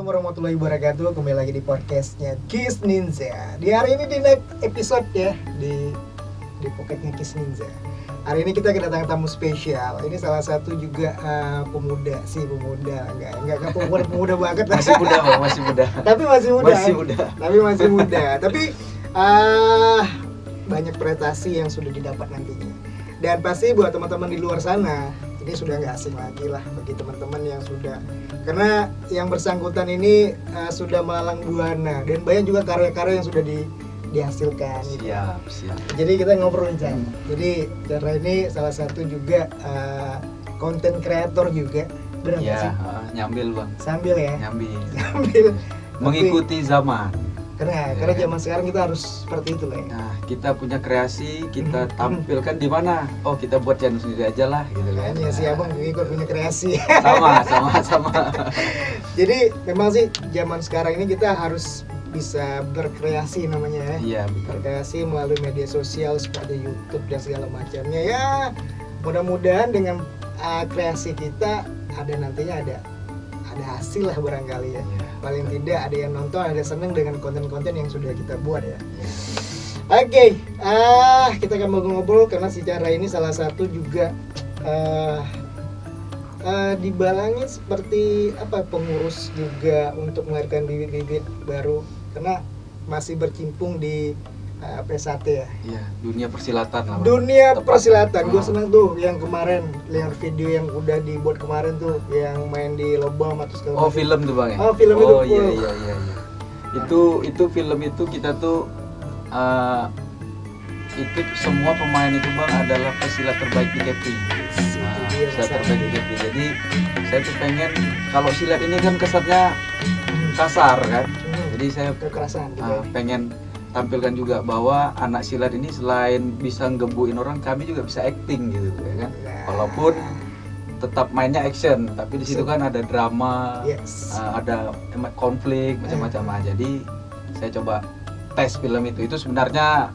warahmatullahi wabarakatuh. Kembali lagi di podcastnya Kiss Ninja. Di hari ini di next episode ya di pocketnya Kiss Ninja. Hari ini kita kedatangan tamu spesial. Ini salah satu juga pemuda, enggak pemuda banget. Masih muda bang, masih muda. Tapi masih muda. Tapi banyak prestasi yang sudah didapat nantinya. Dan pasti buat teman-teman di luar sana, ini sudah nggak asing lagi lah bagi teman-teman yang sudah, karena yang bersangkutan ini sudah melalang buana dan banyak juga karya-karya yang sudah dihasilkan. Siap. Jadi kita ngobrol Chan. Jadi Chandra ini salah satu juga content creator juga. Benar nggak sih? Nyambil bang. Sambil ya. Nyambil. Mengikuti zaman. Karena zaman sekarang kita harus seperti itu lah ya. Nah, kita punya kreasi, kita tampilkan di mana? Oh, kita buat channel sendiri aja lah, gitu kan? Iya sih, abang juga punya kreasi. Sama. Jadi memang sih zaman sekarang ini kita harus bisa berkreasi namanya ya. Iya, betul. Berkreasi melalui media sosial seperti YouTube dan segala macamnya ya. Mudah-mudahan dengan kreasi kita nantinya ada hasil lah barangkali ya. Paling tidak ada yang nonton, ada seneng dengan konten-konten yang sudah kita buat ya. Oke, kita akan ngobrol karena si Chandra ini salah satu juga dibalangi seperti pengurus juga untuk melahirkan bibit-bibit baru karena masih bercimpung di P1 ya. Iya, dunia persilatan lah. Dunia persilatan, gue seneng tuh yang kemarin lihat video yang udah dibuat kemarin tuh yang main di lomba atau segala macam. Film tuh bang ya. Film itu. Iya. Itu film itu kita tuh itu semua pemain itu bang adalah pesilat terbaik di Kepri. Pesilat terbaik di Kepri. Jadi saya tuh pengen, kalau silat ini kan kesannya kasar kan. Jadi saya kekerasan pengen tampilkan juga bahwa anak silat ini selain bisa ngebuin orang, kami juga bisa acting gitu ya kan. Walaupun tetap mainnya action, tapi di situ kan ada drama, ada konflik macam-macam. Jadi saya coba tes film itu sebenarnya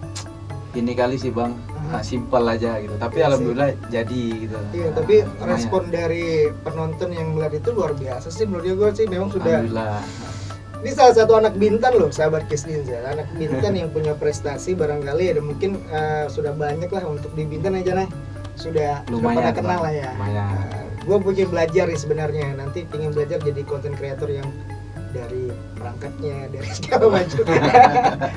ini kali sih bang, simple aja gitu. Tapi alhamdulillah jadi gitu. Iya, tapi respon dari penonton yang melihat itu luar biasa sih menurut gue sih, memang sudah. Alhamdulillah. Ini salah satu anak Bintan loh, sahabat Kiss Ninja. Anak Bintan yang punya prestasi barangkali ada mungkin sudah banyak lah untuk di Bintan aja sudah pada kenal lah ya. Gue pengen belajar nih sebenarnya, nanti pengen belajar jadi content creator yang dari perangkatnya, dari segala macam.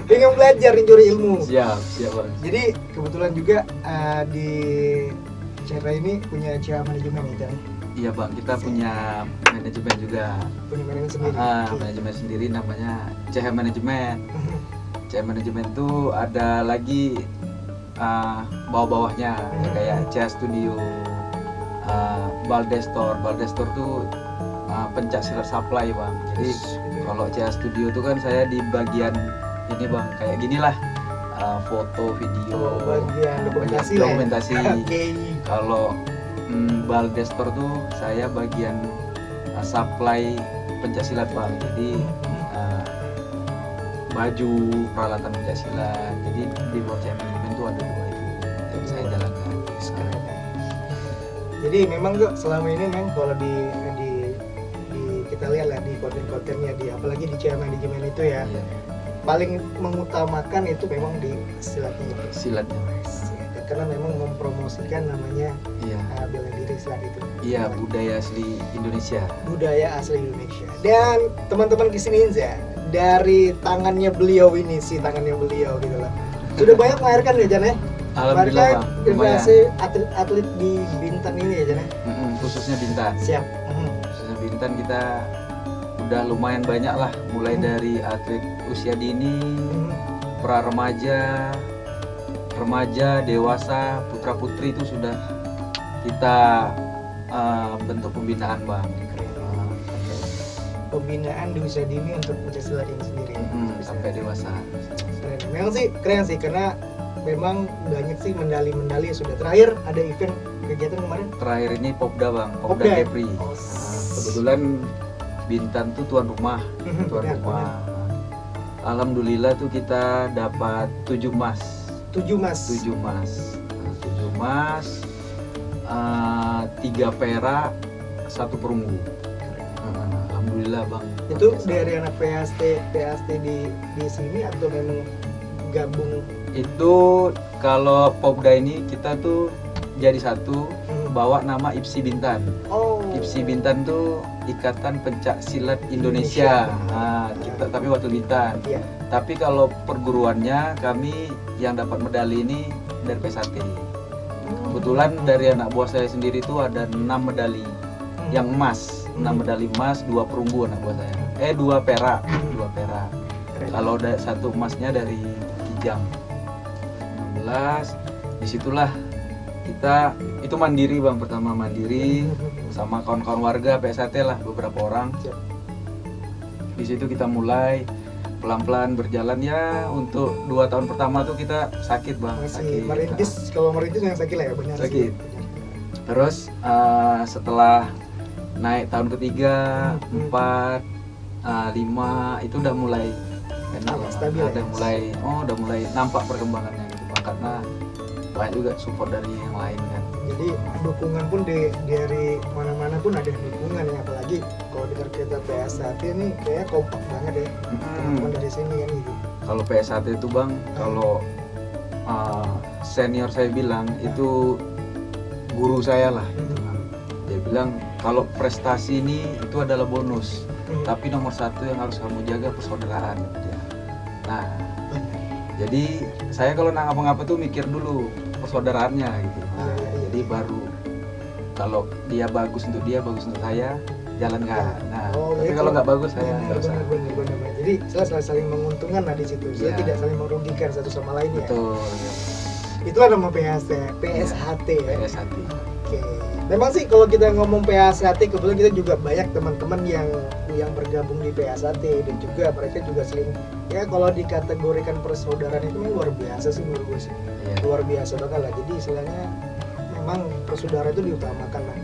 Pengen belajar nyuri ilmu. Siap bang. Jadi kebetulan juga di Chandra ini punya CH manajemen ya Chandra? Iya bang, kita punya manajemen juga. Punya manajemen sendiri? Manajemen sendiri namanya CH Manajemen. CH Manajemen itu ada lagi bawah-bawahnya kayak CH Studio, Baldestor. Baldestor tuh pencak silat supply bang. Jadi kalau CH Studio itu kan saya di bagian ini bang, kayak gini lah, foto, video, bagian dokumentasi. Kalau Baldestor tuh saya bagian supply pencaksilat bang. Jadi baju, peralatan pencaksilat. Jadi di bawah CH Manajemen tuh ada dua itu yang saya jalankan sekarang. Jadi memang tuh selama ini kalau di kita lihat lah di konten-kontennya, apalagi di CH Manajemen itu ya, paling mengutamakan itu memang di silatnya. Karena memang mempromosikan namanya bela diri silat itu. Iya, budaya asli Indonesia. Dan teman-teman Kiss Ninja, dari tangannya beliau gitu lah. Sudah banyak melahirkan ya Jan ya? Alhamdulillah bang. Generasi atlet di Bintan ini ya Jan ya? Khususnya Bintan. Siap. Khususnya Bintan kita udah lumayan banyak lah, mulai dari atlet usia dini, pra remaja, dewasa, putra putri itu sudah kita bentuk pembinaan bang. Pembinaan di usia dini untuk pencaksilat ini sendiri sampai dewasa. Memang sih keren sih, karena memang banyak sih medali-medali yang sudah. Terakhir ada event kegiatan kemarin. Terakhir ini Popda bang, Popda Kepri. Kebetulan Bintan tuh tuan rumah. Alhamdulillah tuh kita dapat 7 emas. 3 perak, 1 perunggu. Alhamdulillah bang, Itu dari anak PAST di sini atau memang gabung? Itu kalau Popda ini kita tuh jadi satu, bawa nama IPSI Bintan. IPSI Bintan tuh Ikatan Pencak Silat Indonesia. Nah, kita tapi waktu Bintan. Iya. Tapi kalau perguruannya kami yang dapat medali ini dari PSAT. Kebetulan dari anak buah saya sendiri itu ada 6 medali yang emas, 6 medali emas, 2 perunggu anak buah saya. 2 perak, 2 perak. Kalau ada 1 emasnya dari Kijang. 16, disitulah kita itu mandiri bang, pertama mandiri sama kawan-kawan warga PSAT lah, beberapa orang. Di situ kita mulai pelan-pelan berjalan ya. Untuk 2 tahun pertama tuh kita sakit bang, masih merintis. Kalau merintis yang sakit lah ya, benar sakit. Terus setelah naik tahun ketiga, 4, 5 itu udah mulai enak lah, udah mulai nampak perkembangannya gitu bang, karena banyak juga support dari yang lain kan. Jadi dukungan pun dari mana-mana pun ada dukungan ya, apalagi kalau di kita PSAT ini kayak kompak banget ya, teman dari sini kan gitu. Kalau PSAT itu bang, kalau senior saya bilang itu guru saya lah gitu kan. Dia bilang kalau prestasi ini itu adalah bonus, tapi nomor 1 yang harus kamu jaga persaudaraan gitu ya. Nah, jadi saya kalau ngapa-ngapa tuh mikir dulu persaudaraannya gitu. Nah, jadi baru kalau dia bagus untuk dia, bagus untuk saya, jalankan. Nah, tapi kalau nggak bagus saya nggak usah. Benar. Jadi saling menguntungkan lah di situ. Saya tidak saling merugikan satu sama lain ya. Betul. Itulah nama PSAT ya. PSAT. Oke. Memang sih kalau kita ngomong PSAT, kebetulan kita juga banyak teman-teman yang bergabung di PSAT, dan juga mereka juga sering ya kalau dikategorikan persaudaraan itu luar biasa sih menurut gue sih. Yeah. Luar biasa banget lah. Jadi istilahnya memang persaudaraan itu diutamakan lah.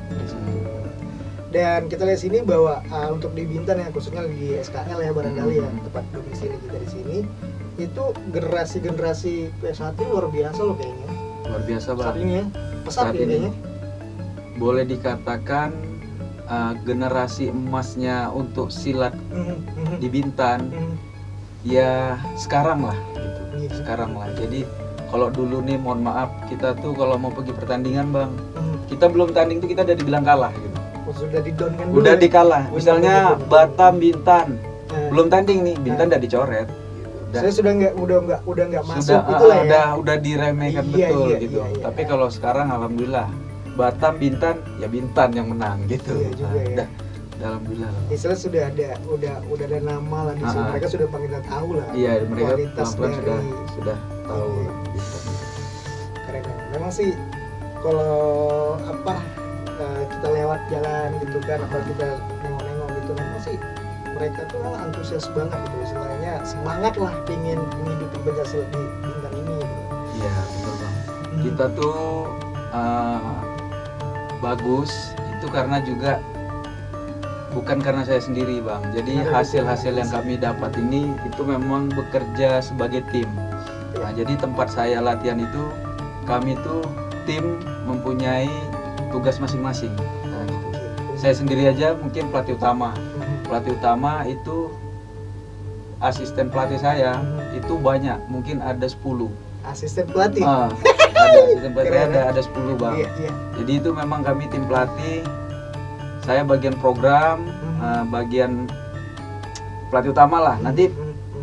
Dan kita lihat sini bahwa untuk di Bintan ya, khususnya di SKL ya barangkali ya, tempat domisili kita di sini, itu generasi PSAT luar biasa loh kayaknya. Luar biasa banget. Saat ini ya, pesat ya kayaknya. Boleh dikatakan generasi emasnya untuk silat di Bintan ya sekarang lah gitu. Sekarang lah. Jadi kalau dulu nih mohon maaf, kita tuh kalau mau pergi pertandingan bang, kita belum tanding tuh kita udah dibilang kalah gitu. Sudah di-down kan udah dulu, dikalah. Misalnya Batam Bintan belum tanding nih, Bintan udah dicoret. Saya udah nggak masuk itulah ya. Udah diremehkan betul gitu. Tapi kalau sekarang alhamdulillah Batam Bintan ya Bintan yang menang gitu. Iya juga ya. Alhamdulillah. Istilah sudah ada nama lah di sini. Mereka sudah panggil tahu lah. Iya, mereka kualitas pelan-pelan sudah tahu. Keren. Memang sih kalau kita lewat jalan gitu kan, atau kita nengok-nengok gitu, memang sih mereka tuh antusias banget gitu, istilahnya semangat lah pingin menghidupi Pancasila di Bintan ini gitu. Iya betul bang. Kita tuh bagus itu karena juga bukan karena saya sendiri bang. Jadi hasil-hasil yang kami dapat ini itu memang bekerja sebagai tim. Nah jadi tempat saya latihan itu kami tuh tim mempunyai tugas masing-masing. Nah, gitu. Saya sendiri aja mungkin pelatih utama. Pelatih utama itu asisten pelatih saya itu banyak, mungkin ada 10. Asisten pelatih? Ada asisten pelatih ada 10 bang. Iya. Jadi itu memang kami tim pelatih. Saya bagian program, bagian pelatih utama lah. Nanti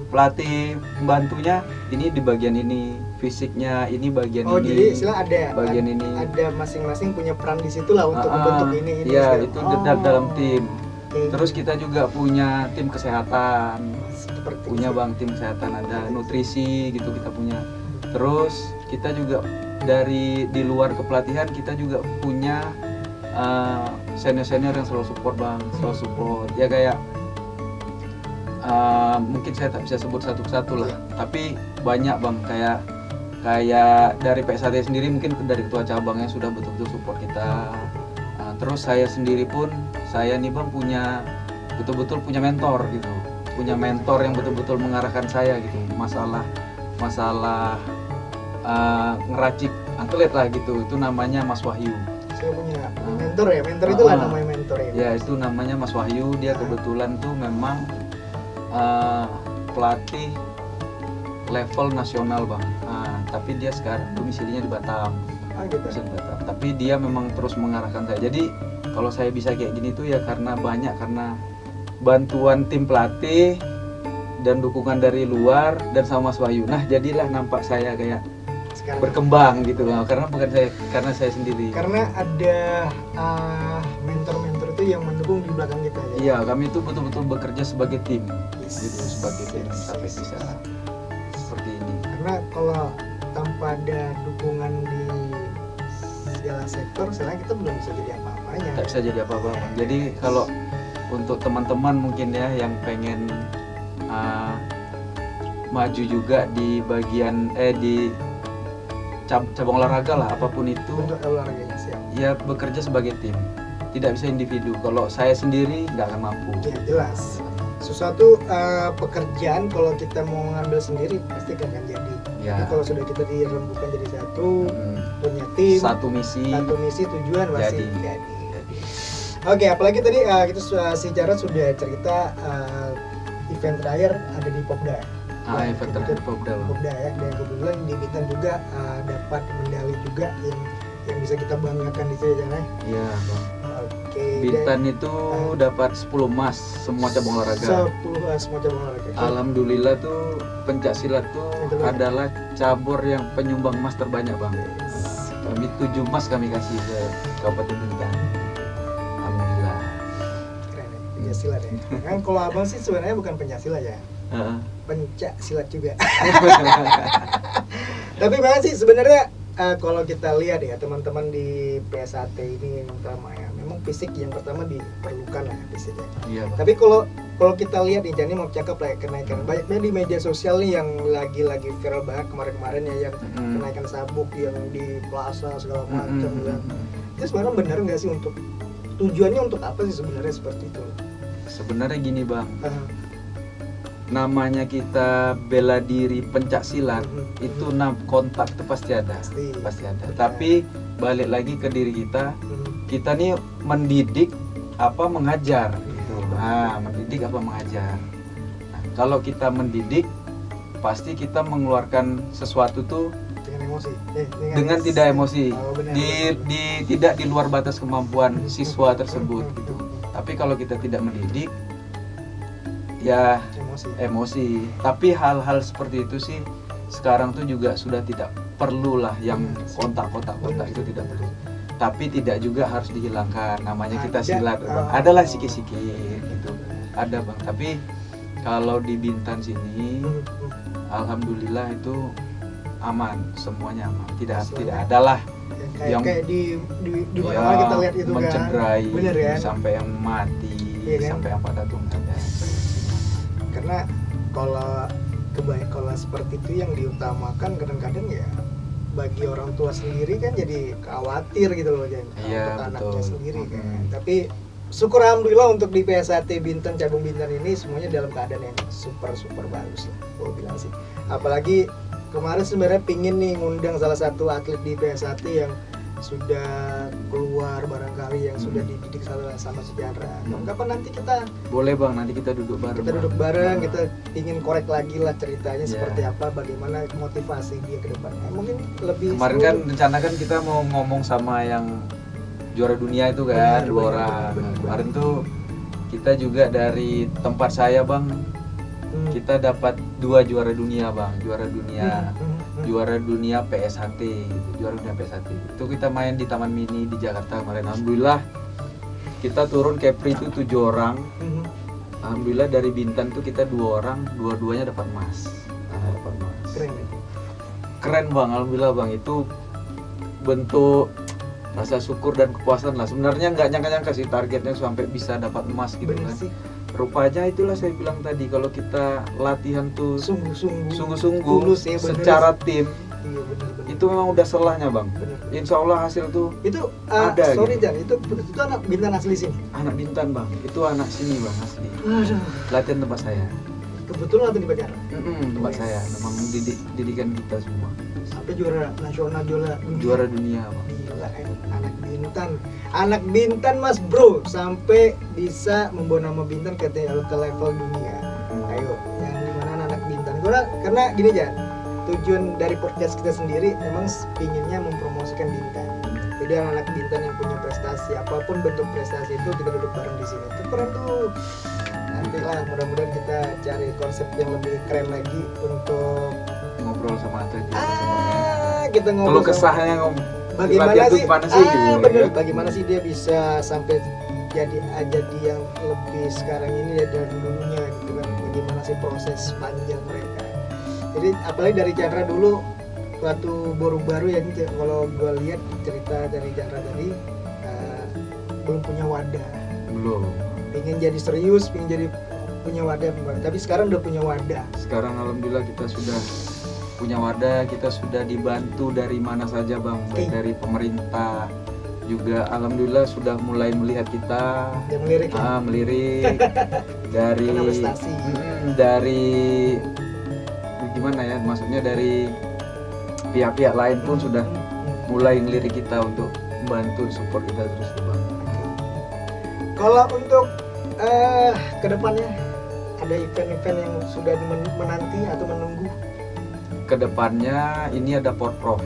pelatih pembantunya ini di bagian ini, fisiknya ini bagian ini. Jadi istilah ada bagian ini. Ada masing-masing punya peran di situ lah untuk membentuk ini. Iya, itu dalam tim. Terus kita juga punya tim kesehatan. Punya bang tim kesehatan, ada nutrisi gitu kita punya. Terus kita juga di luar kepelatihan kita juga punya senior-senior yang selalu support bang, selalu support. Ya kayak mungkin saya tak bisa sebut satu-satu lah, tapi banyak bang, kayak dari PSAT sendiri mungkin dari ketua cabangnya sudah betul-betul support kita. Terus saya sendiri pun, saya nih bang betul-betul punya mentor gitu, punya mentor yang betul-betul mengarahkan saya gitu, masalah ngeracik atlet lah gitu, itu namanya Mas Wahyu. saya punya mentor ya, mentor itulah namanya mentor ya. Ya itu namanya Mas Wahyu, dia kebetulan tuh memang pelatih level nasional bang. Tapi dia sekarang domisilinya di Batam. Gitu. Di Batam. Tapi dia memang terus mengarahkan saya. Jadi kalau saya bisa kayak gini tuh ya karena bantuan tim pelatih dan dukungan dari luar dan sama Mas Wahyu. Nah jadilah nampak saya kayak sekarang berkembang gitu loh, karena bukan saya, karena saya sendiri. Karena ada mentor-mentor itu yang mendukung di belakang kita ya. Iya, kami itu betul-betul bekerja sebagai tim, gitu, sebagai tim sampai bisa seperti ini. Karena kalau tanpa ada dukungan di segala sektor, sebenarnya kita belum bisa jadi apa-apanya. Tak bisa jadi apa-apa. Jadi kalau untuk teman-teman mungkin ya yang pengen maju juga di bagian di cabang olahraga lah, apapun itu, untuk olahraganya siap. Ya bekerja sebagai tim, tidak bisa individu. Kalau saya sendiri nggak akan mampu. Ya jelas. Sesuatu pekerjaan kalau kita mau ngambil sendiri pasti gak akan jadi. Ya. Tapi kalau sudah kita dirembukan jadi satu, punya tim, satu misi tujuan pasti jadi. Oke, apalagi tadi kita si Jarod sudah cerita event terakhir ada di Popda. Event terakhir Popda ya, dan kebetulan di Bintan juga dapat medali juga yang bisa kita banggakan di sini ya. Iya bang. Oke. Bintan itu dapat 10 emas semua cabang olahraga. 10 semua cabang olahraga. Alhamdulillah tuh pencak silat tuh adalah cabur yang penyumbang emas terbanyak bang. Kami 7 emas kami kasih ke Kabupaten Bintan. Alhamdulillah. Keren ya, pencak silat ya. Kan kalau abang sih sebenarnya bukan pencak silat ya. Pencak silat juga. Tapi memang sih sebenarnya kalau kita lihat ya teman-teman di PSAT ini yang pertama ya, memang fisik yang pertama diperlukan lah fisiknya. Iya, tapi kalau kita lihat nih, Jani mau cakap lah kenaikan banyaknya di media sosial nih yang lagi viral banget kemarin-kemarin ya, yang kenaikan sabuk yang di plaza segala macam ya. Itu sebenarnya benar nggak sih, untuk tujuannya untuk apa sih sebenarnya seperti itu? Sebenarnya gini bang. Namanya kita bela diri pencak silat itu kontak itu pasti ada. Tapi balik lagi ke diri kita nih mendidik apa mengajar gitu. Mendidik apa mengajar. Nah, kalau kita mendidik pasti kita mengeluarkan sesuatu tuh dengan emosi. Dengan tidak emosi. Tidak di luar batas kemampuan siswa tersebut gitu. Tapi kalau kita tidak mendidik ya emosi. Tapi hal-hal seperti itu sih sekarang tuh juga sudah tidak perlu lah, yang kontak itu tidak perlu. Tapi tidak juga harus dihilangkan, namanya kita silat bang. Adalah sikit-sikit gitu, ada bang. Tapi kalau di Bintan sini alhamdulillah itu aman, semuanya aman. Tidak adalah yang kayak di mana kita lihat itu mencederai kan? Bener, kan? Sampai yang mati, sampai yang patah tulang. Karena kalau seperti itu yang diutamakan, kadang-kadang ya bagi orang tua sendiri kan jadi khawatir gitu loh, untuk anaknya sendiri kan. Tapi syukur alhamdulillah untuk di PSAT Bintan, cabang Bintan ini semuanya dalam keadaan yang super bagus lah, gue bilang sih. Apalagi kemarin sebenarnya pingin nih ngundang salah satu atlet di PSAT yang sudah keluar barangkali, yang sudah dididik sama sejarah. Kapan nanti kita boleh bang, nanti kita duduk bareng. Kita ingin korek lagi lah ceritanya seperti apa, bagaimana motivasi dia ke depannya. Mungkin lebih kemarin kan rencana kan kita mau ngomong sama yang juara dunia itu kan, 2 orang. Kemarin tuh kita juga dari tempat saya bang, kita dapat 2 juara dunia bang, juara dunia PSHT gitu, juara dunia PSHT. Itu kita main di Taman Mini di Jakarta kemarin. Alhamdulillah kita turun Kepri itu 7 orang. Alhamdulillah dari Bintan tuh kita 2 orang, dua-duanya dapat emas. Keren bang, alhamdulillah bang. Itu bentuk rasa syukur dan kepuasan lah. Sebenarnya nggak nyangka sih targetnya sampai bisa dapat emas gitu kan. Rupanya itulah saya bilang tadi, kalau kita latihan tuh sungguh-sungguh secara tim, itu memang udah selahnya bang. Insya Allah hasil tuh itu ada. Itu anak Bintan asli sini. Anak Bintan bang, itu anak sini bang asli. Latihan tempat saya. Kebetulan latihan di Bajaran. Tempat saya, memang didikan kita semua. sampai juara nasional, juara dunia Bang. Gila, anak Bintan Mas Bro, sampai bisa membawa nama Bintan ke level dunia. Ayo, yang dimana anak Bintan, karena gini aja, tujuan dari podcast kita sendiri emang pinginnya mempromosikan Bintan. Jadi anak Bintan yang punya prestasi, apapun bentuk prestasi itu, kita duduk bareng di sini. Itu keren tuh. Nanti lah, mudah-mudahan kita cari konsep yang lebih keren lagi untuk ngobrol sama atlet juga. Kita ngobrol. Kalau kesahnya bagaimana sih? gitu, Bener. ya? Bagaimana sih dia bisa sampai jadi yang lebih sekarang ini dari dulunya gitu kan? Bagaimana sih proses panjang mereka? Jadi apalagi dari Chandra dulu waktu baru-baru ya, kalau gue lihat cerita dari Chandra tadi, belum punya wadah. Belum. Pengen jadi serius, pengen jadi punya wadah, tapi sekarang udah punya wadah. Sekarang alhamdulillah kita sudah punya wadah, kita sudah dibantu dari mana saja Bang, baik dari pemerintah juga, alhamdulillah sudah mulai melihat kita, melirik, melirik dari dari gimana ya, maksudnya dari pihak-pihak lain pun sudah mulai ngelirik kita untuk membantu support kita terus Bang. Kalau untuk kedepannya ada event-event yang sudah menanti atau menunggu? Kedepannya ini ada Porprov.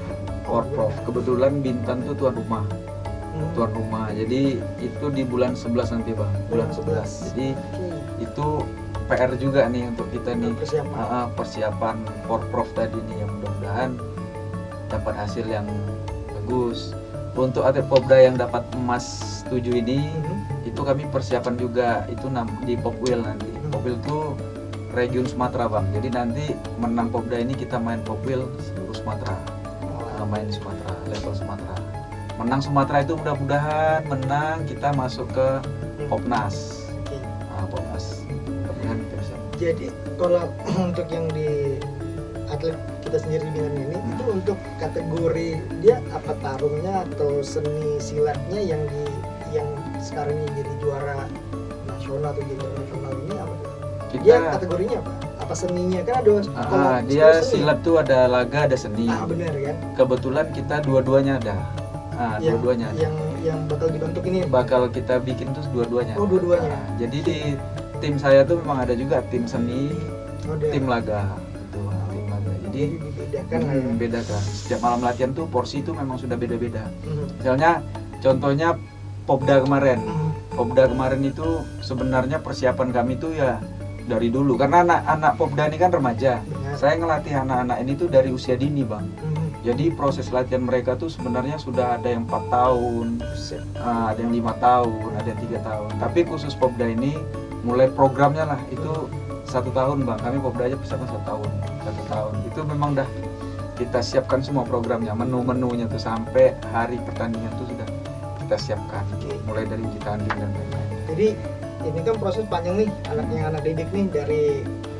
Kebetulan Bintan tuh tuan rumah. Jadi itu di bulan 11 nanti Bang. Bulan 11. Jadi itu PR juga nih untuk kita nih, persiapan Porprov tadi nih, yang mudah-mudahan dapat hasil yang bagus. Untuk atlet Popda yang dapat emas 7 ini, itu kami persiapan juga itu di Popwil nanti. Popwil tuh region Sumatera Bang. Jadi nanti menang Popda ini kita main Popwil seluruh Sumatera. Main di Sumatera, level Sumatera. Menang Sumatera itu mudah-mudahan menang, kita masuk ke Popnas. Popnas. Mudah-mudahan kita bisa. Jadi kalau untuk yang di atlet kita sendiri di Bintan ini, itu untuk kategori dia apa, tarungnya atau seni silatnya yang sekarang ini jadi juara nasional atau juara nasional ini apa? Dia kategorinya apa? Apa seninya? Kan ada dia silat tuh ada laga, ada seni. Benar kan? Kebetulan kita dua-duanya ada. Dua-duanya. Yang bakal dibentuk ini bakal kita bikin tuh dua-duanya. Oh, dua-duanya. Jadi di tim saya tuh memang ada juga tim seni, tim laga. Jadi bedakan. Setiap malam latihan tuh porsi itu memang sudah beda-beda. Misalnya contohnya Popda kemarin. Popda kemarin itu sebenarnya persiapan kami tuh ya dari dulu, karena anak-anak Popda ini kan remaja. Saya ngelatih anak-anak ini tuh dari usia dini Bang. Jadi proses latihan mereka tuh sebenarnya sudah ada yang 4 tahun, ada yang 5 tahun, ada yang 3 tahun. Tapi khusus Popda ini mulai programnya lah itu 1 tahun Bang. Kami Popda aja persiapan 1 tahun. Itu memang dah kita siapkan semua programnya, menu-menunya tuh sampai hari pertandingan tuh sudah kita siapkan. Mulai dari uji tanding dan lain-lain. Jadi ini kan proses panjang nih, anak didik nih dari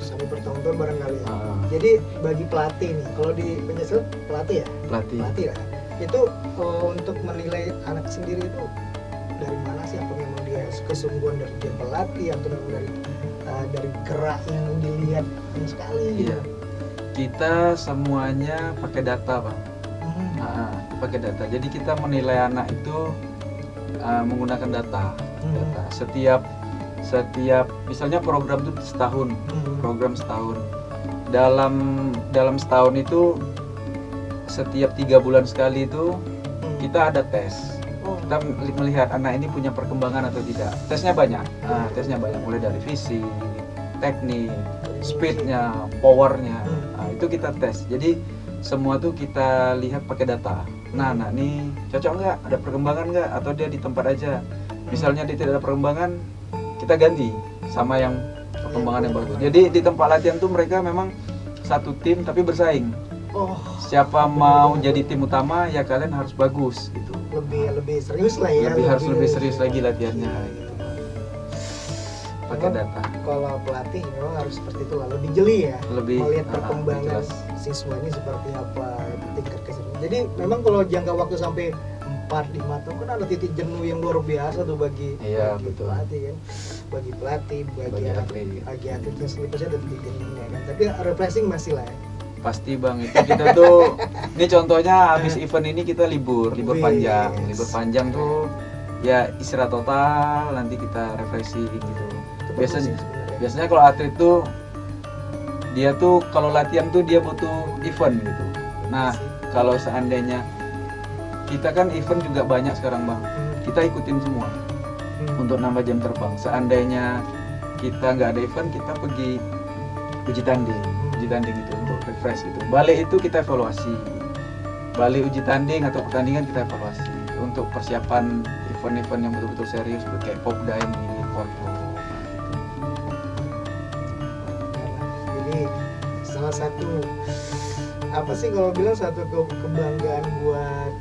sampai bertahun-tahun barangkali. Jadi bagi pelatih nih, kalau di pencaksilat pelatih ya? Pelatih lah. Itu untuk menilai anak sendiri itu dari mana sih? Apa memang dia kesungguhan dari dia pelatih atau memang dari gerak yang dilihat sekali? Iya. Kita semuanya pakai data Bang. Pakai data. Jadi kita menilai anak itu menggunakan data. Setiap misalnya program itu setahun, program setahun. Dalam setahun itu setiap 3 bulan sekali itu kita ada tes. Kita melihat anak ini punya perkembangan atau tidak. Tesnya banyak. Mulai dari fisik, teknik, speednya, powernya. Itu kita tes. Jadi semua tuh kita lihat pakai data. Nah, anak ini cocok nggak? Ada perkembangan nggak? Atau dia di tempat aja? Misalnya dia tidak ada perkembangan, kita ganti sama yang perkembangan yang bagus. Jadi di tempat latihan tuh mereka memang satu tim tapi bersaing. Siapa mau jadi tim utama ya kalian harus bagus gitu. Lebih serius lah ya. Lebih serius lagi latihannya gitu. Pakai data. Kalau pelatih memang harus seperti itu lah, lebih jeli ya. Melihat perkembangan siswa ini seperti apa, tingkat keseruan. Jadi memang kalau jangka waktu sampai 4-5 tahun kan ada titik jenuh yang luar biasa tuh bagi pelatih kan, bagi pelatih, bagi atletnya sendiri pasti ada titik jenuhnya kan. Tapi refreshing masih lah ya. Pasti bang, itu kita tuh ini contohnya habis event ini kita libur panjang. Wih. Libur panjang tuh ya istirahat total, nanti kita refreshing gitu. Biasanya kalau atlet tuh dia tuh kalau latihan tuh dia butuh event gitu. Nah, kalau seandainya kita kan event juga banyak sekarang bang, kita ikutin semua untuk nambah jam terbang. Seandainya kita nggak ada event, kita pergi uji tanding gitu untuk refresh gitu. Balik itu kita evaluasi, balik uji tanding atau pertandingan kita evaluasi untuk persiapan event-event yang betul-betul serius kayak Popda ini, Porto. Jadi salah satu apa sih kalau bilang satu kebanggaan buat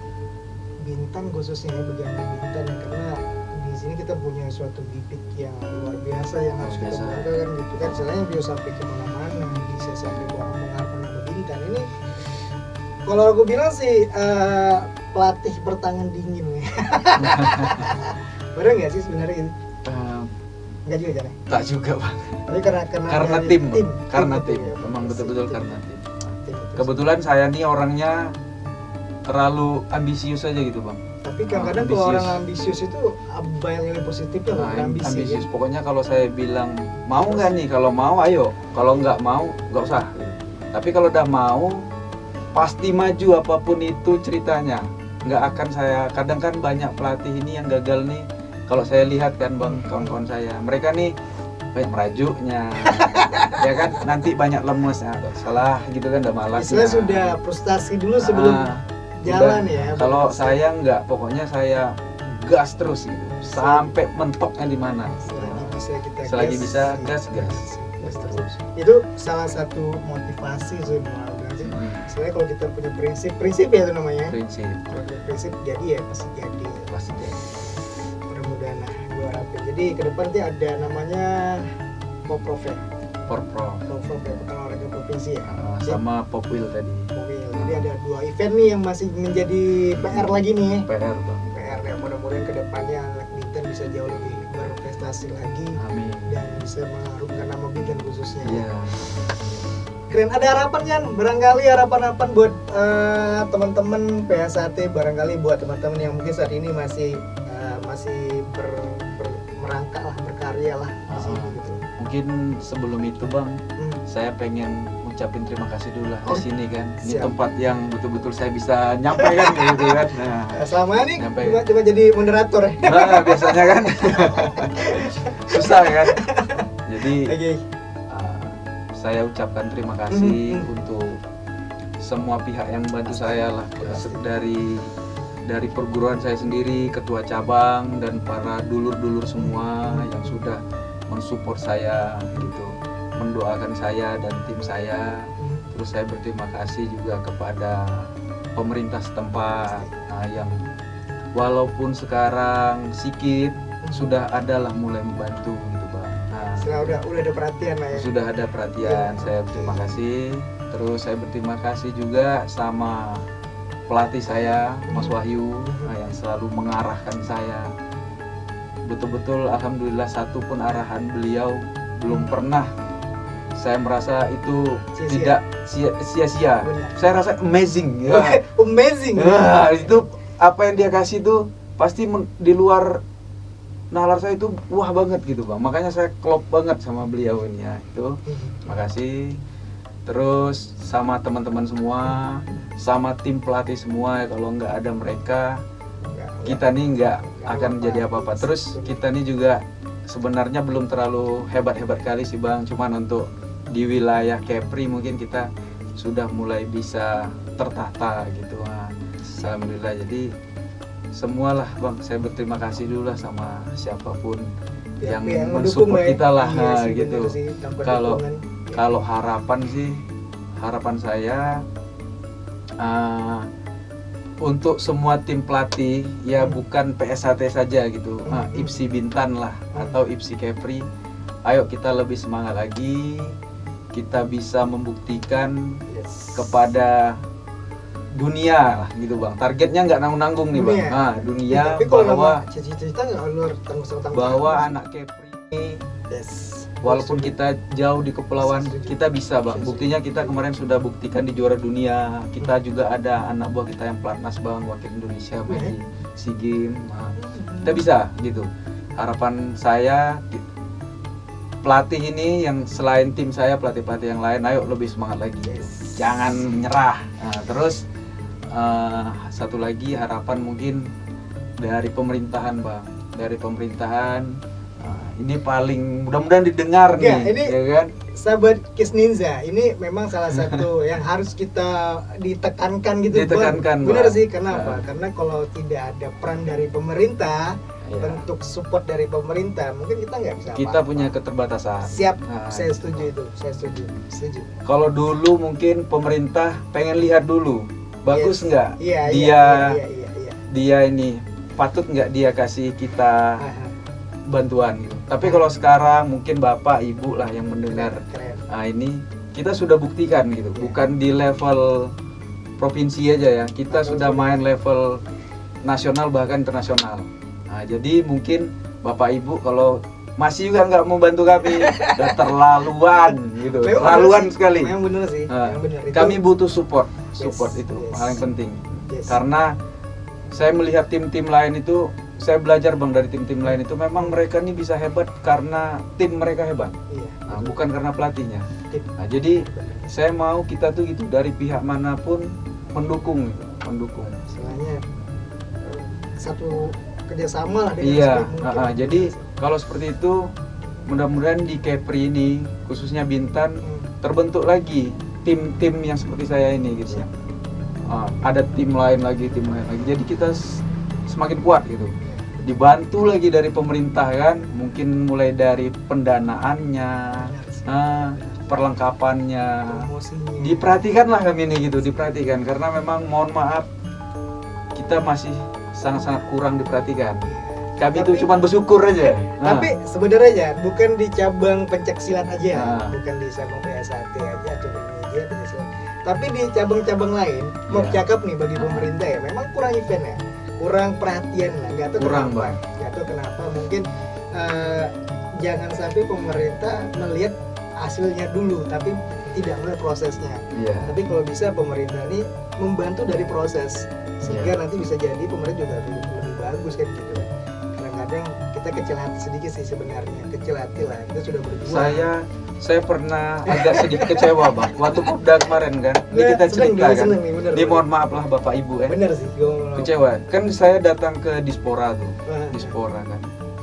Bintan khususnya ya, bagi anak Bintan ya, karena di sini kita punya suatu bibit yang luar biasa yang harus kita banggakan gitu kan. Selain bisa sampai kemana-mana, bisa sampai mengharapkan nama Bintan ini. Kalau aku bilang sih pelatih bertangan dingin ya. Bener nggak sih sebenarnya ini? Nggak juga kan? Tak juga bang. Tapi karena tim. Ya, memang betul-betul karena tim. Kebetulan saya nih orangnya terlalu ambisius aja gitu bang. Tapi kadang-kadang kalau orang ambisius itu banyak nilai positifnya loh, ambisius. Ya? Pokoknya kalau saya bilang mau nggak nih, kalau mau ayo, kalau nggak mau nggak usah. Gitu. Tapi kalau udah mau pasti maju apapun itu ceritanya. Nggak akan saya. Kadang kan banyak pelatih ini yang gagal nih. Kalau saya lihat kan bang, kawan-kawan saya, mereka nih banyak merajuknya, ya kan nanti banyak lemes, salah gitu kan, udah malas. Saya sudah frustasi dulu sebelum jalan ya. Kalau saya nggak, pokoknya saya gas terus gitu, sampai mentoknya di mana. Selagi bisa gas terus. Itu salah satu motivasi sebenarnya. Sebenarnya kalau kita punya prinsip ya itu namanya. Prinsip jadi ya pasti jadi. Mudah-mudahan gue harapin. Jadi ke depan tuh ada namanya Porprov ya, bukan olahraga provinsi ya. Sama Popwil tadi. Jadi ada 2 event nih yang masih menjadi PR lagi nih. PR bang. PR ya, mudah-mudahan ke depannya anak Bintan bisa jauh lebih berprestasi lagi. Amin. Dan bisa mengharumkan nama Bintan khususnya. Iya. Keren. Ada harapan kan? Barangkali harapan buat teman-teman PSAT, barangkali buat teman-teman yang mungkin saat ini masih merangkak lah, berkarya lah di sini gitu. Mungkin sebelum itu bang, saya pengen ucapin terima kasih dulu lah di sini kan. Ini tempat yang betul-betul saya bisa nyampaikan gitu kan. Nah, selama ini coba jadi moderator ya. Nah, biasanya kan susah kan. Jadi saya ucapkan terima kasih untuk semua pihak yang membantu saya lah, dari perguruan saya sendiri, ketua cabang dan para dulur-dulur semua yang sudah mensupport saya gitu, mendoakan saya dan tim saya. Terus saya berterima kasih juga kepada pemerintah setempat yang walaupun sekarang sedikit sudah adalah mulai membantu gitu bang. Udah ada perhatian lah ya. Sudah ada perhatian, saya berterima kasih. Terus saya berterima kasih juga sama pelatih saya, Mas Wahyu, yang selalu mengarahkan saya. Betul-betul alhamdulillah satu pun arahan beliau belum pernah saya merasa itu tidak sia-sia. Saya rasa amazing ya. Amazing. Itu apa yang dia kasih itu pasti di luar nalar saya itu wah banget gitu bang. Makanya saya klop banget sama beliau ini ya. Itu makasih. Terus sama teman-teman semua, sama tim pelatih semua, kalau nggak ada mereka kita nih nggak akan jadi apa-apa. Terus kita nih juga sebenarnya belum terlalu hebat-hebat kali sih bang, cuman untuk di wilayah Kepri mungkin kita sudah mulai bisa tertata gitu. Alhamdulillah. Jadi semualah bang, saya berterima kasih dulu lah sama siapapun yang mensupport kita lah gitu. Kalau harapan sih, harapan saya untuk semua tim pelatih ya, bukan PSAT saja gitu, IPSI Bintan lah atau IPSI Kepri, ayo kita lebih semangat lagi, kita bisa membuktikan kepada dunia lah gitu bang. Targetnya nggak nanggung-nanggung nih bang, dunia tapi kalau bahwa cita-cita nggak luar tanggung bahwa anak Kepri Yes. Walaupun kita jauh di kepulauan, kita bisa bang. Buktinya kita kemarin sudah buktikan di juara dunia. Kita juga ada anak buah kita yang pelatnas bang, wakil Indonesia bang, di SEA Games. Nah, kita bisa gitu. Harapan saya pelatih ini yang selain tim saya, pelatih-pelatih yang lain, ayo lebih semangat lagi. Gitu. Jangan menyerah. Nah, terus satu lagi harapan mungkin dari pemerintahan bang, dari pemerintahan. Ini paling mudah-mudahan didengar nih, ini ya kan? Sahabat Kiss Ninja, ini memang salah satu yang harus kita ditekankan gitu. Ditekankan, benar Bang. sih, kenapa? Karena kalau tidak ada peran dari pemerintah, bentuk support dari pemerintah, mungkin kita nggak bisa. Kita apa-apa. punya keterbatasan. Siap, saya setuju itu, saya setuju. Kalau dulu mungkin pemerintah pengen lihat dulu, bagus nggak? Iya. Dia ini patut nggak dia kasih kita bantuan gitu. Tapi kalau sekarang mungkin bapak ibu lah yang mendengar. Keren. Nah ini kita sudah buktikan gitu, bukan di level provinsi aja ya, kita sudah main level nasional bahkan internasional. Nah jadi mungkin bapak ibu kalau masih juga nggak mau bantu kami, udah terlaluan gitu, terlaluan sekali. Memang benar sih. Kami butuh support itu paling penting. Karena saya melihat tim-tim lain itu, saya belajar bang dari tim-tim lain itu memang mereka nih bisa hebat karena tim mereka hebat, nah, bukan karena pelatihnya. Nah, jadi saya mau kita tuh gitu dari pihak manapun mendukung. Istilahnya satu kerjasama lah dengan iya. mungkin. Jadi kalau seperti itu mudah-mudahan di Kepri ini khususnya Bintan terbentuk lagi tim-tim yang seperti saya ini gitu. Ada tim lain lagi. Jadi kita semakin kuat gitu. Dibantu lagi dari pemerintah kan, mungkin mulai dari pendanaannya, perlengkapannya, diperhatikanlah kami ini gitu, diperhatikan karena memang mohon maaf kita masih sangat-sangat kurang diperhatikan. Kami itu cuma bersyukur aja. Tapi sebenarnya bukan di cabang pencaksilat aja, bukan di cabang PSAT aja atau di media pencaksilat. Tapi di cabang-cabang lain, mau cakap nih bagi pemerintah ya, memang kurang event ya. Kurang perhatian lah, nggak tahu kenapa. Mungkin jangan sampai pemerintah melihat hasilnya dulu, tapi tidak melihat prosesnya. Tapi kalau bisa pemerintah ini membantu dari proses, sehingga nanti bisa jadi pemerintah juga lebih bagus kan gitu. Kadang-kadang kita kecil hati sedikit sih sebenarnya, kecil hati lah. Kita sudah berjuang. Saya pernah agak sedikit kecewa bang, waktu Kopda kemarin kan, ini kita cerita kan, ini mohon maaf lah bapak ibu bener sih, kecewa, kan saya datang ke Dispora tuh, Dispora kan,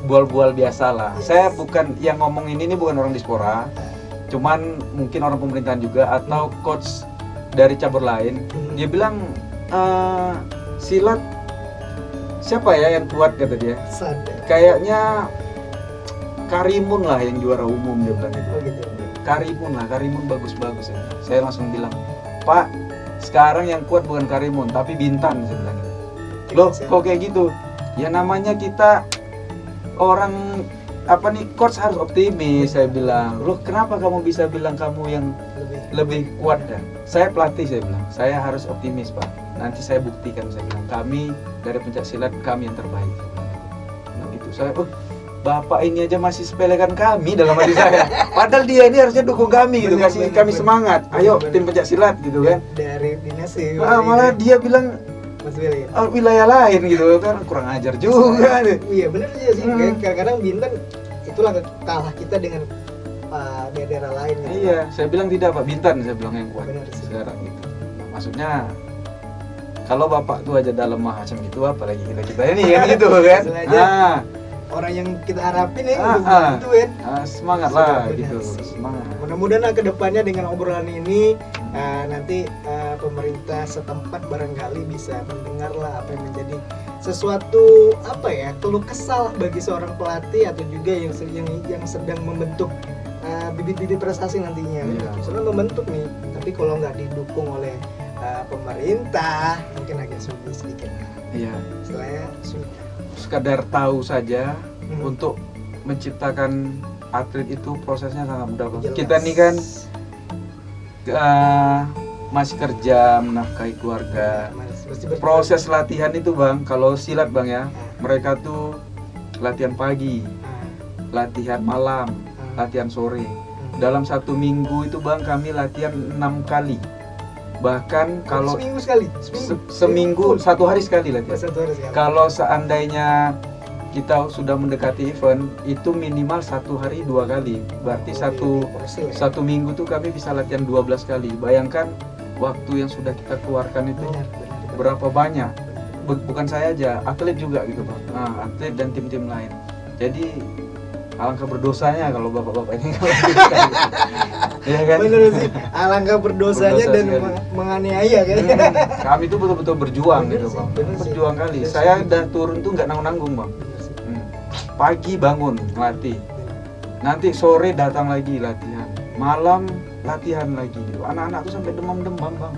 bual-bual biasa lah, saya bukan, yang ngomong ini bukan orang Dispora, cuman mungkin orang pemerintahan juga, atau coach dari cabur lain, dia bilang, silat, siapa ya yang kuat kata dia, kayaknya Karimun lah yang juara umum dia bilang gitu. Karimun bagus-bagus ya. Saya langsung bilang, Pak, sekarang yang kuat bukan Karimun tapi Bintan, saya bilang gitu. Loh, kok kayak gitu? Ya namanya kita orang coach harus optimis, saya bilang. Loh, kenapa kamu bisa bilang kamu yang lebih kuat ya? Saya pelatih, saya bilang. Saya harus optimis, Pak. Nanti saya buktikan, saya bilang. Kami dari pencaksilat kami yang terbaik. Nah, gitu. Saya Bapak ini aja masih sepelekan kami dalam hati saya. Padahal dia ini harusnya dukung kami gitu, kasih kami semangat. Ayo tim pencaksilat gitu kan. Dari dinas sih. Malah dia bilang wilayah lain gitu kan, kurang ajar juga. Iya benar aja sih. Kadang-kadang Bintan itulah kalah kita dengan daerah lain. Iya, saya bilang tidak Pak, Bintan saya bilang yang kuat sekarang gitu. Nah, maksudnya kalau Bapak tuh aja dalam macam gitu, apalagi kita ini kan gitu kan. Orang yang kita harapin ya untuk bantuin. Semangat lah gitu, semangat. Mudah-mudahan ke depannya dengan obrolan ini nanti pemerintah setempat barangkali bisa mendengar lah apa yang menjadi sesuatu keluh kesal bagi seorang pelatih atau juga yang sedang membentuk bibit-bibit prestasi nantinya. Sedang membentuk nih, tapi kalau nggak didukung oleh pemerintah mungkin agak sulit sedikit. Iya. Istilahnya sulit. Sekadar tahu saja untuk menciptakan atlet itu prosesnya sangat mudah. Kita nih kan masih kerja menafkahi keluarga. Proses latihan itu bang, kalau silat bang ya, mereka tuh latihan pagi, latihan malam, latihan sore. Dalam 1 minggu itu bang kami latihan 6 kali. Bahkan kalau seminggu sekali, seminggu 1 hari sekali latihan. 1 hari sekali. Kalau seandainya kita sudah mendekati event itu minimal 1 hari 2 kali. Berarti satu minggu tuh kami bisa latihan 12 kali. Bayangkan waktu yang sudah kita keluarkan itu berapa banyak. Bukan saya aja, atlet juga gitu bang. Nah, atlet dan tim-tim lain. Jadi alangkah berdosanya kalau bapak-bapak ini kalau gitu. Ya kan? Bener sih, alangkah berdosanya dan menganiaya kan. Kami tuh betul-betul berjuang gitu bang. Berjuang kali. Saya udah turun tuh nggak nanggung-nanggung bang. Pagi bangun latih, nanti sore datang lagi latihan, malam latihan lagi. Anak-anak tuh sampai demam-demam bang.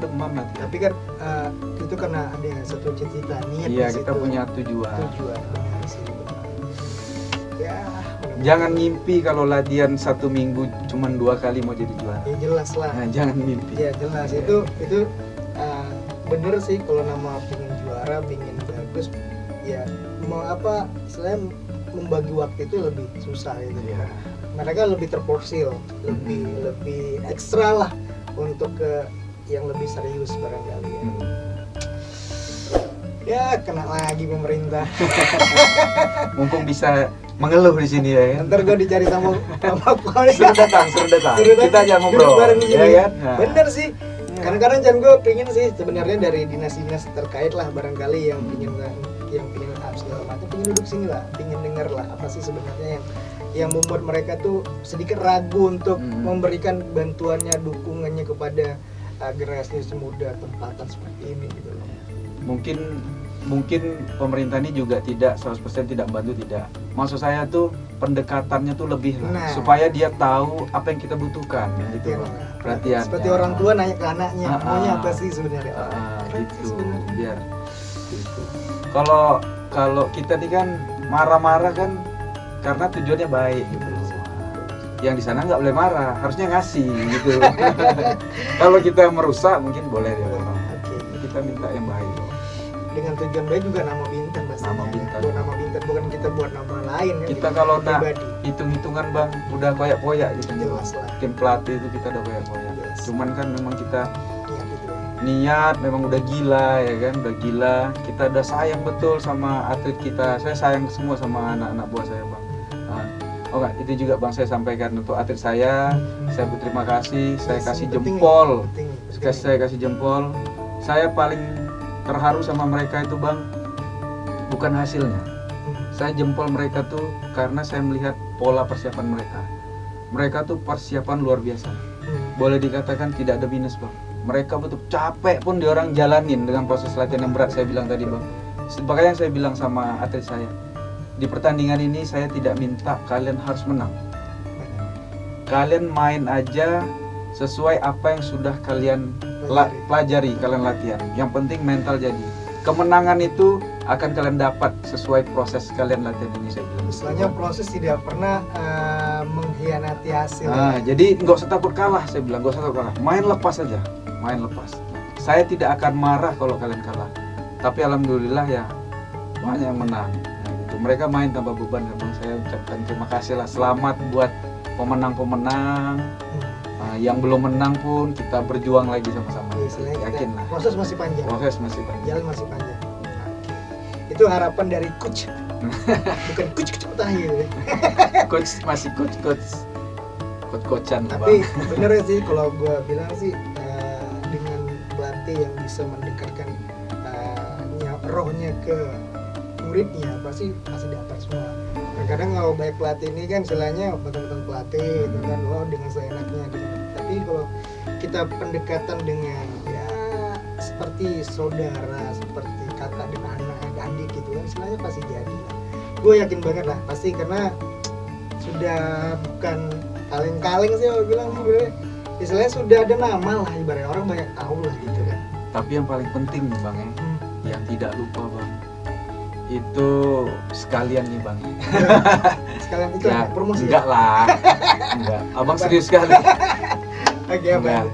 Demam latihan. Tapi kan itu karena ada satu cita-cita niat. Iya, kita punya tujuan. Benar sih. Ya, jangan mimpi kalau latihan 1 minggu cuma 2 kali mau jadi juara. Ya jelas lah. Nah, jangan mimpi. Ya jelas itu bener sih kalau nama pingin juara, pingin bagus, ya mau apa istilahnya membagi waktu itu lebih susah gitu. Ya. Mereka lebih terporsil, lebih ekstra lah untuk ke yang lebih serius barangkali ya. Ya kena lagi pemerintah. Mumpung bisa mengeluh di sini ya kan. Ntar gue dicari sama kau. Suruh datang. Kita aja ngobrol. Ya kan? Nah. Bener sih. Kadang-kadang jangan gue pingin sih sebenarnya dari dinas-dinas terkait lah barangkali yang pingin segala macam, pingin duduk sini lah, pingin denger lah apa sih sebenarnya yang membuat mereka tuh sedikit ragu untuk memberikan bantuannya, dukungannya kepada generasi muda tempatan seperti ini gitu loh. Mungkin pemerintah ini juga tidak 100% tidak membantu, tidak. Maksud saya tuh pendekatannya tuh lebih lah, supaya dia tahu apa yang kita butuhkan gitu loh. Perhatian. Seperti orang tua nanya ke anaknya, maunya apa sih sebenarnya? Gitu. Biar gitu. Kalau kita nih kan marah-marah kan karena tujuannya baik gitu loh. Yang di sana nggak boleh marah, harusnya ngasih gitu. Kalau kita merusak mungkin boleh ya. Kita minta yang baik. Dengan tujuan baik juga nama Bintan pasti. Nama Bintan bukan kita buat nama lain kan. Kita kalau nak hitung-hitungan bang, udah koyak-koyak gitu. Jelas lah. Tim pelatih itu kita udah koyak-koyak. Cuman kan memang kita niat memang udah gila ya kan, udah gila. Kita udah sayang betul sama atlet kita. Saya sayang semua sama anak-anak buah saya bang. Nah, itu juga bang saya sampaikan untuk atlet saya berterima kasih. Saya kasih jempol. Saya kasih jempol. Saya paling terharu sama mereka itu bang, bukan hasilnya. Saya jempol mereka tuh karena saya melihat pola persiapan mereka. Mereka tuh persiapan luar biasa. Boleh dikatakan tidak ada minus bang. Mereka betul capek pun orang jalanin dengan proses latihan yang berat saya bilang tadi bang. Makanya saya bilang sama atlet saya, di pertandingan ini saya tidak minta kalian harus menang. Kalian main aja sesuai apa yang sudah kalian pelajari, kalian latihan. Yang penting mental jadi. Kemenangan itu akan kalian dapat sesuai proses kalian latihan ini saya bilang. Istilahnya proses tidak pernah mengkhianati hasil. Jadi nggak usah takut kalah saya bilang, nggak usah takut kalah. Main lepas aja, main lepas. Saya tidak akan marah kalau kalian kalah. Tapi alhamdulillah ya banyak yang menang. Nah, gitu. Mereka main tanpa beban. Saya ucapkan terima kasih lah. Selamat buat pemenang-pemenang. Yang belum menang pun kita berjuang lagi sama-sama. Yakin lah. Proses masih panjang. Jalan masih panjang. Itu harapan dari coach. Bukan coach Mutakhir. Coach masih coach-coachan. Tapi bener sih kalau gue bilang sih dengan pelatih yang bisa mendekatkan rohnya ke muridnya pasti dapat semua. Kadang kalau baik pelatih ini kan istilahnya betul-betul pelatih itu kan dengan seenaknya gitu. Tapi kalau kita pendekatan dengan ya seperti saudara, seperti kakak dengan adik gitu kan istilahnya pasti jadi. Gue yakin banget lah pasti karena sudah bukan kaleng-kaleng sih aku bilang sih sebenarnya. Istilahnya sudah ada nama lah ibaratnya orang banyak tahu lah gitu kan. Tapi yang paling penting nih bang yang tidak lupa bang itu sekalian nih bang. Sekalian itu ya, promosi. Enggak lah. Enggak. Abang serius sekali. Oke, apa?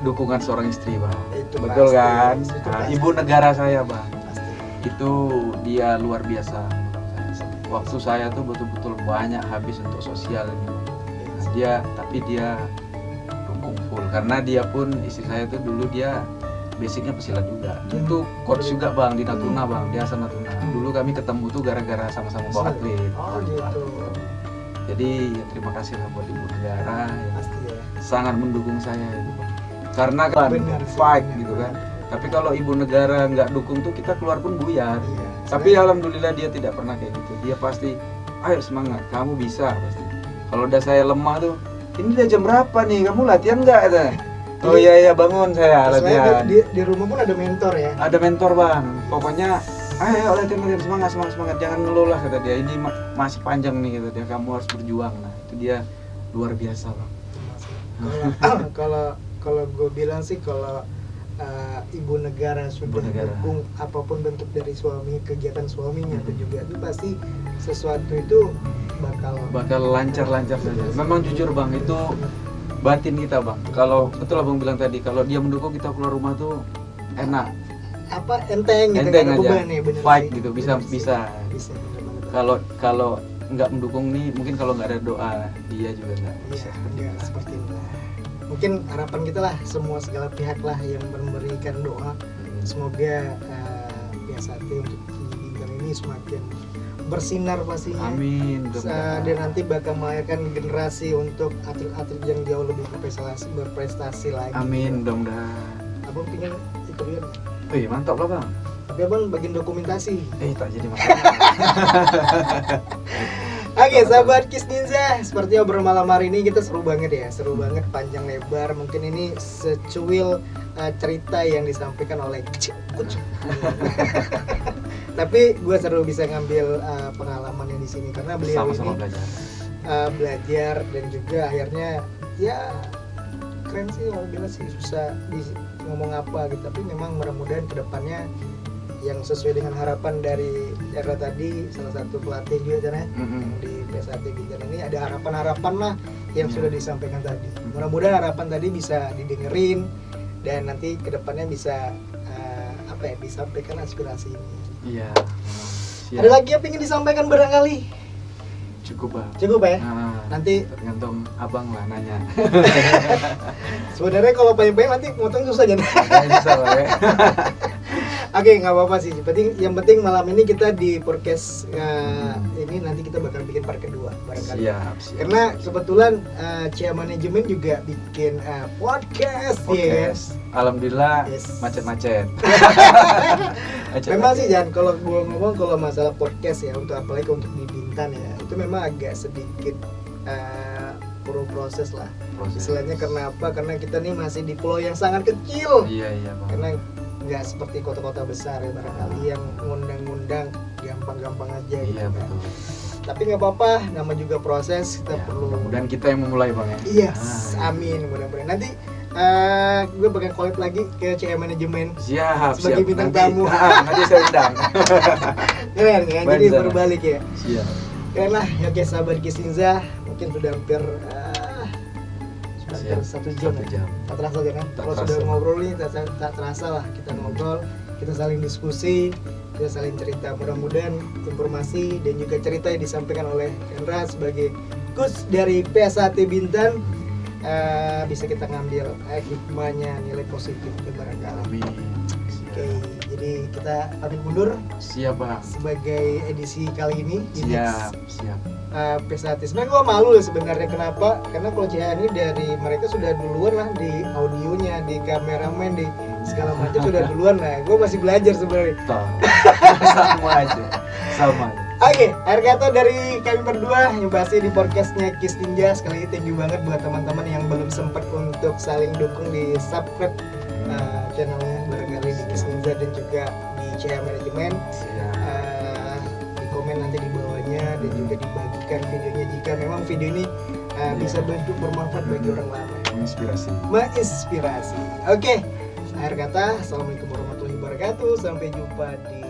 Dukungan seorang istri bang. Itu betul pasti, kan? Itu ibu negara saya bang. Pasti. Itu dia luar biasa. waktu saya tuh betul-betul banyak habis untuk sosial ini. Nah, tapi dia dukung full karena dia pun istri saya tuh dulu dia basicnya pesilat juga. Dia tuh coach juga bang di Natuna bang, dia asal Natuna. Dulu kami ketemu tuh gara-gara sama-sama bawa atlet. Oh gitu. Jadi ya terima kasih lah buat ibu negara yang Pasti ya. sangat mendukung saya itu bang. Karena kan Benar, fight benar. gitu kan. Tapi kalau ibu negara nggak dukung tuh kita keluar pun buyar. Iya. Tapi alhamdulillah dia tidak pernah kayak gitu. Dia pasti, ayo semangat, kamu bisa pasti. Kalau udah saya lemah tuh, ini udah jam berapa nih? Kamu latihan nggak? Oh iya bangun saya latihan. Di rumah pun ada mentor ya. Ada mentor bang. Pokoknya, ayo latihan semangat, jangan ngeluh lah kata dia. Ini masih panjang nih kata dia. Kamu harus berjuang. Nah itu dia luar biasa bang. Kalau gue bilang sih kalau ibu negara sudah mendukung apapun bentuk dari suami, kegiatan suaminya itu juga itu pasti sesuatu itu bakal lancar saja. Memang jujur bang, itu batin kita bang. Kalau betul abang bilang tadi, kalau dia mendukung kita keluar rumah tuh enak. Apa enteng gitu, enteng aja. Beban, ya, fight sih. gitu, bisa. Kalau nggak mendukung nih, mungkin kalau nggak ada doa dia juga nggak bisa. Iya, seperti itu. Mungkin harapan kita lah semua segala pihak lah yang memberikan doa semoga PSAT untuk di bidang ini semakin bersinar pastinya. Amin. Dan nanti bakal melahirkan generasi untuk atlet-atlet yang jauh lebih berprestasi lagi. Amin, mudah-mudahan. Abang pengen itu ya. Mantap lah bang. Tapi abang bagian dokumentasi. Tak jadi masalah. Oke, sahabat Kiss Ninja, seperti obrolan malam hari ini kita seru banget ya, panjang lebar. Mungkin ini secuil cerita yang disampaikan oleh Kucuk. Tapi gue seru bisa ngambil pengalamannya di sini karena beliau sama-sama ini belajar dan juga akhirnya ya keren sih, orang bilang sih susah ngomong apa gitu. Tapi memang mudah-mudahan kedepannya yang sesuai dengan harapan dari Erra tadi, salah satu pelatih juga kan di PSAT Bintan ini, ada harapan-harapan lah yang sudah disampaikan tadi. Mudah-mudahan harapan tadi bisa didengerin dan nanti kedepannya bisa disampaikan aspirasi ini. Iya. Ada lagi yang ingin disampaikan barangkali? Cukup ya. Nanti tergantung abang lah nanya. Sebenarnya kalau banyak-banyak nanti motong susah jadi. Bisa lah ya. Oke, nggak apa-apa sih. Yang penting malam ini kita di podcast ini nanti kita bakal bikin part kedua barangkali. Siap. Karena kebetulan Cia Manajemen juga bikin podcast. Ya. Alhamdulillah macet-macet. Memang sih Jan, kalau gue ngomong kalau masalah podcast ya, untuk apalagi untuk di Bintan ya, itu memang agak sedikit proses lah. Istilahnya karena apa? Karena kita nih masih di pulau yang sangat kecil. Iya bang. Karena nggak seperti kota-kota besar ya barangkali yang ngundang-ngundang gampang-gampang aja gitu. Iya betul. Tapi nggak apa-apa, nama juga proses, kita perlu. Dan kita yang memulai bang ya. Yes, amin mudah-mudahan. Nanti gue bakal collab lagi ke CM Manajemen. Siap. Sebagai bintang tamu. Nanti saya undang. Keren kan? Jadi berbalik ya. Siap. Keren lah. Ya oke sahabat Kiss Ninja, mungkin sudah hampir 1 jam. Tak terasa kan? Kalau sudah ngobrol nih tak terasa lah, kita ngobrol, kita saling diskusi, kita saling cerita. Mudah-mudahan informasi dan juga cerita yang disampaikan oleh Kendra sebagai coach dari PSAT Bintan bisa kita ngambil hikmahnya, nilai positifnya barangkali. Amin. Oke, jadi kita pamit mundur. Siap bang. Sebagai edisi kali ini. Siap. PSAT. Sebenarnya gue malu ya sebenarnya, kenapa? Karena kalau ini dari mereka sudah duluan lah di audionya, di kameramen, di segala macam sudah duluan. Nah, gue masih belajar sebenarnya. Sama. Oke, akhir kata dari kami berdua yang pasti di podcastnya Kiss Ninja. Sekali lagi thank you banget buat teman-teman yang belum sempat untuk saling dukung di subscribe channelnya barangkali di Kiss Ninja dan juga di CM Manajemen. Di komen nanti di bawahnya dan juga dibagikan videonya jika memang video ini bisa bermanfaat bagi orang lain. Menginspirasi. Oke, akhir kata, assalamualaikum warahmatullahi wabarakatuh. Sampai jumpa di